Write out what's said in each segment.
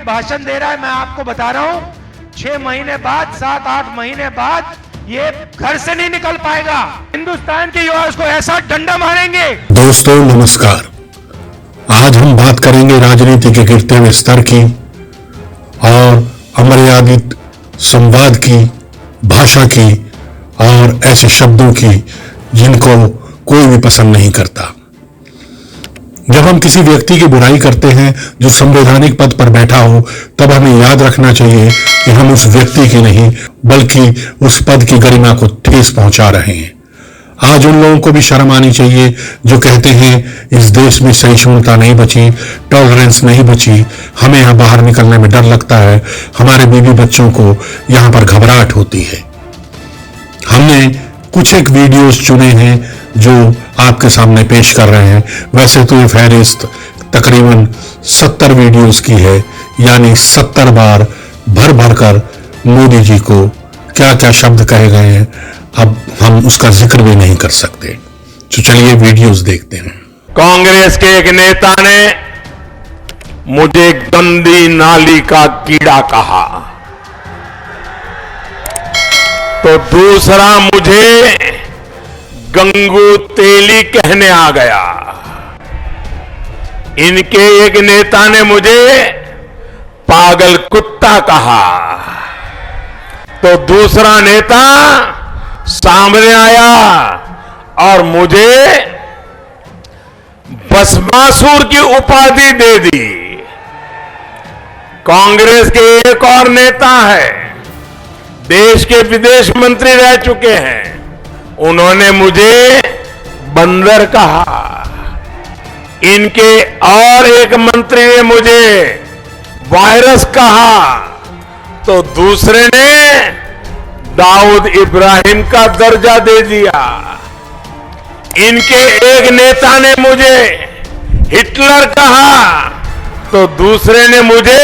भाषण दे रहा है, मैं आपको बता रहा हूं 6 महीने बाद, 7-8 महीने बाद ये घर से नहीं निकल पाएगा। हिंदुस्तान के युवा उसको ऐसा डंडा मारेंगे। दोस्तों नमस्कार, आज हम बात करेंगे राजनीति के गिरते हुए स्तर की और अमर्यादित संवाद की, भाषा की और ऐसे शब्दों की जिनको कोई भी पसंद नहीं करता। जब हम किसी व्यक्ति की बुराई करते हैं जो संवैधानिक पद पर बैठा हो, तब हमें याद रखना चाहिए कि हम उस व्यक्ति की नहीं बल्कि उस पद की गरिमा को ठेस पहुंचा रहे हैं। आज उन लोगों को भी शर्म आनी चाहिए जो कहते हैं इस देश में सहिष्णुता नहीं बची, टॉलरेंस नहीं बची, हमें यहां बाहर निकलने में डर लगता है, हमारे बीवी बच्चों को यहां पर घबराहट होती है। हमने कुछ एक वीडियोस चुने हैं जो आपके सामने पेश कर रहे हैं। वैसे तो ये फहरिस्त तकरीबन 70 वीडियोस की है, यानी 70 बार भर भर कर मोदी जी को क्या क्या शब्द कहे गए हैं, अब हम उसका जिक्र भी नहीं कर सकते। तो चलिए वीडियोस देखते हैं। कांग्रेस के एक नेता ने मुझे गंदी नाली का कीड़ा कहा, तो दूसरा मुझे गंगू तेली कहने आ गया। इनके एक नेता ने मुझे पागल कुत्ता कहा, तो दूसरा नेता सामने आया और मुझे भस्मासुर की उपाधि दे दी। कांग्रेस के एक और नेता है, देश के विदेश मंत्री रह चुके हैं, उन्होंने मुझे बंदर कहा। इनके और एक मंत्री ने मुझे वायरस कहा, तो दूसरे ने दाऊद इब्राहिम का दर्जा दे दिया। इनके एक नेता ने मुझे हिटलर कहा, तो दूसरे ने मुझे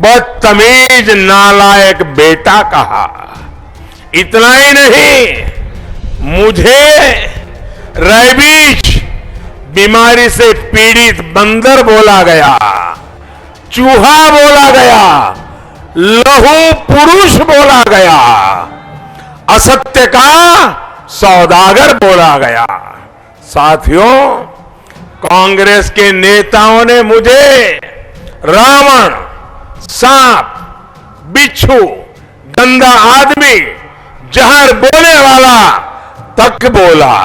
बदतमीज नालायक बेटा कहा। इतना ही नहीं, मुझे रेबीज बीमारी से पीड़ित बंदर बोला गया, चूहा बोला गया, लहू पुरुष बोला गया, असत्य का सौदागर बोला गया। साथियों, कांग्रेस के नेताओं ने मुझे रावण, सांप, बिच्छू, गंदा आदमी, जहर बोले वाला तक बोला।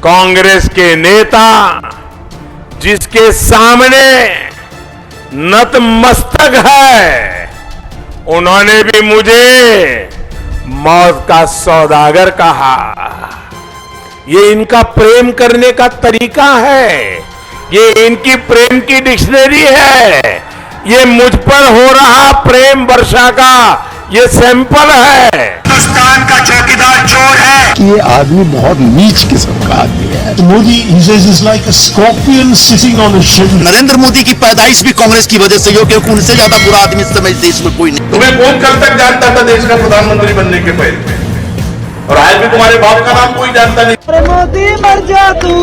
कांग्रेस के नेता जिसके सामने नतमस्तक है, उन्होंने भी मुझे मौत का सौदागर कहा। ये इनका प्रेम करने का तरीका है, ये इनकी प्रेम की डिक्शनरी है, ये मुझ पर हो रहा प्रेम वर्षा का ये सैंपल है। हिंदुस्तान का चौकीदार चोर है। ये आदमी बहुत नीच किस्म का आदमी है। Modi is like a scorpion sitting on a ship. Narendra Modi की पैदाइश भी कांग्रेस की वजह से हो, क्योंकि उनसे ज्यादा बुरा आदमी इस समय देश में कोई नहीं। तुम्हें कौन कब तक जानता था देश का प्रधानमंत्री बनने के पहले, और आज भी तुम्हारे बाप का नाम कोई जानता नहीं। मोदी मर जा तू,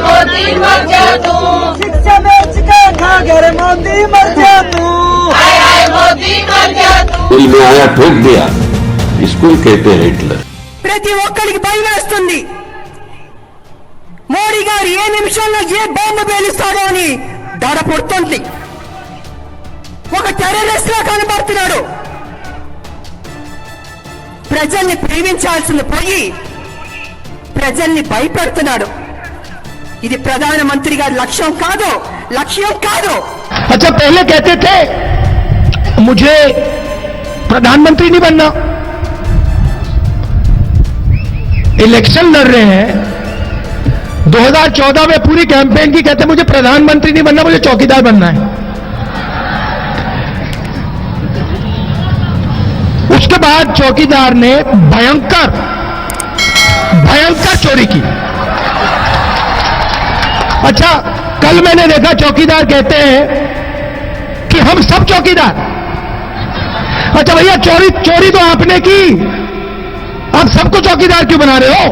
मोदी मर जा तू, शिक्षा बेच के खा गए, मोदी मर जा तू, मोदी मर जा तू। दिल में आया ठोक दिया, इसको कहते हैं हिटलर। ప్రతి ఒక్కరికి భయం వేస్తుంది, మోడీ గారు ఏ నిమిషంలో ఏ బాంబు పేలుస్తాడో అని దడ పుడుతుంది. ఒక టెర్రరిస్ట్ లా కనబడుతున్నాడు. ప్రజల్ని ప్రేమించాల్సిన పోయి ప్రజల్ని భయపెడుతున్నాడు. ఇది ప్రధానమంత్రి గారి లక్ష్యం కాదు, లక్ష్యం కాదు. अच्छा, पहले कहते थे मुझे प्रधानमंत्री नहीं बनना, इलेक्शन लड़ रहे हैं 2014 में पूरी कैंपेन की, कहते मुझे प्रधानमंत्री नहीं बनना, मुझे चौकीदार बनना है। उसके बाद चौकीदार ने भयंकर भयंकर चोरी की। अच्छा, कल मैंने देखा चौकीदार कहते हैं कि हम सब चौकीदार। अच्छा भैया, चोरी तो आपने की, आप सबको चौकीदार क्यों बना रहे हो?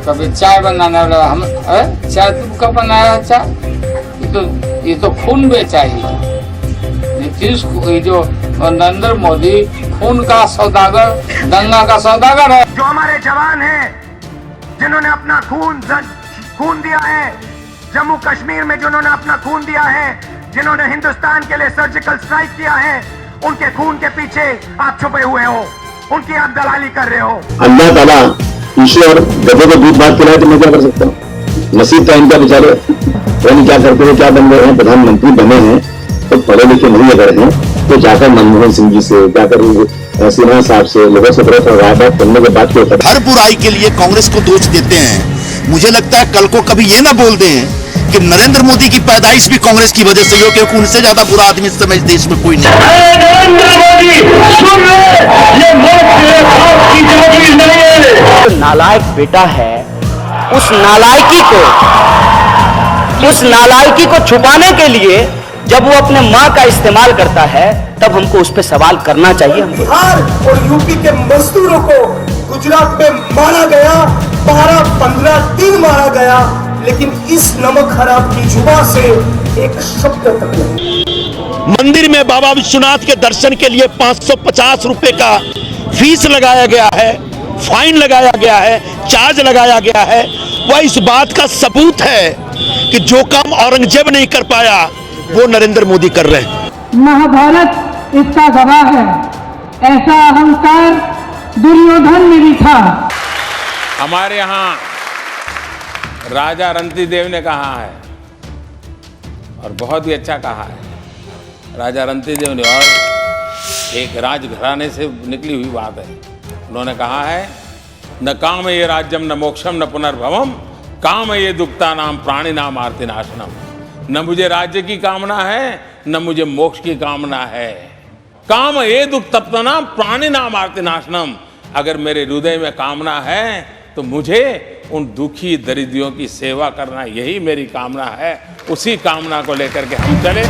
कभी चाय बनाना, हम चाय तुम कब बनाया? चाय तो ये तो खून बेचा ही है। नीतीश जो नरेंद्र मोदी खून का सौदागर, दंगा का सौदागर है। जो हमारे जवान हैं जिन्होंने अपना खून दिया है, जम्मू कश्मीर में जिन्होंने अपना खून दिया है, जिन्होंने हिंदुस्तान के लिए सर्जिकल स्ट्राइक किया है, उनके खून के पीछे आप छुपे हुए हो, उनकी आप दलाली कर रहे हो। अल्लाह ताला ईश्वर गधे को दूध भात खिलाए तो मैं क्या कर सकता हूँ? नसीब था इनका बेचारे, पता क्या करते हुए क्या बन गए हैं, प्रधानमंत्री बने हैं तो पढ़े लिखे नहीं अगर हैं तो जाकर मनमोहन सिंह जी से, जाकर सिन्हा साहब से, लोगों से राय बात करने के बाद क्या होता है? हर बुराई के लिए कांग्रेस को दोष देते हैं। मुझे लगता है कल को कभी ये ना बोल दें कि नरेंद्र मोदी की पैदाइश भी कांग्रेस की वजह से हो, क्योंकि उनसे ज्यादा बुरा आदमी इस समय देश में कोई नहीं है। नालायक बेटा है, उस नालायकी को छुपाने के लिए जब वो अपने माँ का इस्तेमाल करता है तब हमको उस पर सवाल करना चाहिए। बिहार और यूपी के मजदूरों को गुजरात में मारा गया, 12-15 दिन मारा गया, लेकिन इस नमक हराम की जुबान से एक शब्द तक नहीं। मंदिर में बाबा विश्वनाथ के दर्शन के लिए 550 रुपए का फीस लगाया गया है, फाइन लगाया गया है, चार्ज लगाया गया है। वह इस बात का सबूत है कि जो काम औरंगजेब नहीं कर पाया वो नरेंद्र मोदी कर रहे हैं। महाभारत इसका गवाह है। ऐसा अहंकार दुर्योधन में भी था। हमारे यहाँ राजा रंतिदेव ने कहा है और बहुत ही अच्छा कहा है राजा रंतिदेव ने, और एक राजघराने से निकली हुई बात है। उन्होंने कहा है, न काम ये राज्यम न मोक्षम न पुनर्भवम, काम ये दुक्ता नाम प्राणी नाम आर्ति नाशनम। न मुझे राज्य की कामना है न मुझे मोक्ष की कामना है। काम ये दुख तप्तना प्राणी नाम आर्ति नाशनम। अगर मेरे हृदय में कामना है तो मुझे उन दुखी दरिद्रियों की सेवा करना, यही मेरी कामना है। उसी कामना को लेकर के हम चले।